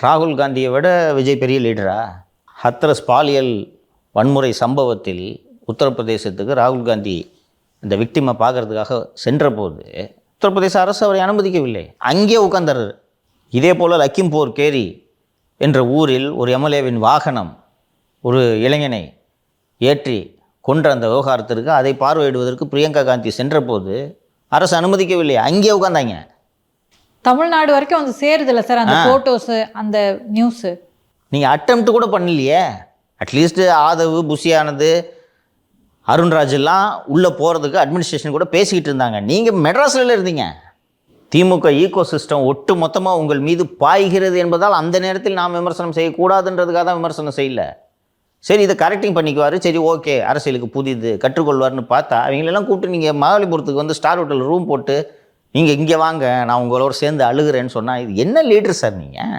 ராகுல் காந்தியை விட விஜய் பெரிய லீடரா? ஹத்ரஸ் பாலியல் வன்முறை சம்பவத்தில் உத்தரப்பிரதேசத்துக்கு ராகுல் காந்தி இந்த விக்டிமை பார்க்கறதுக்காக சென்ற போது உத்தரப்பிரதேச அரசு அவரை அனுமதிக்கவில்லை, அங்கே உட்கார்ந்தார். இதே போல் லக்கிம்பூர் கேரி என்ற ஊரில் ஒரு எம்எல்ஏவின் வாகனம் ஒரு இளைஞனை ஏற்றி கொன்ற அந்த விவகாரத்திற்கு அதை பார்வையிடுவதற்கு பிரியங்கா காந்தி சென்ற போது அரசு அனுமதிக்கவில்லை, அங்கே உட்காந்தாங்க. தமிழ்நாடு வரைக்கும் வந்து சேருதில்ல சார் அந்த ஃபோட்டோஸு அந்த நியூஸு. நீங்கள் அட்டெம்ப்ட் கூட பண்ணலையே. அட்லீஸ்ட்டு ஆதவு, புஷியானது, அருண்ராஜ் எல்லாம் உள்ளே போகிறதுக்கு அட்மினிஸ்ட்ரேஷன் கூட பேசிக்கிட்டு இருந்தாங்க. நீங்கள் மெட்ராஸில் இருந்தீங்க. திமுக ஈகோ சிஸ்டம் ஒட்டு மொத்தமாக உங்கள் மீது பாய்கிறது என்பதால் அந்த நேரத்தில் நாம் விமர்சனம் செய்யக்கூடாதுன்றதுக்காக தான் விமர்சனம் செய்யலை. சரி, இதை கரெக்டிங் பண்ணிக்குவார், சரி ஓகே, அரசியலுக்கு புதிது கற்றுக்கொள்வார்னு பார்த்தா அவங்களெல்லாம் கூப்பிட்டு நீங்கள் மகாபலிபுரத்துக்கு வந்து ஸ்டார் ஹோட்டல் ரூம் போட்டு நீங்கள் இங்கே வாங்க நான் உங்களோட சேர்ந்து அழுகிறேன்னு சொன்னால் இது என்ன லீடர் சார் நீங்கள்?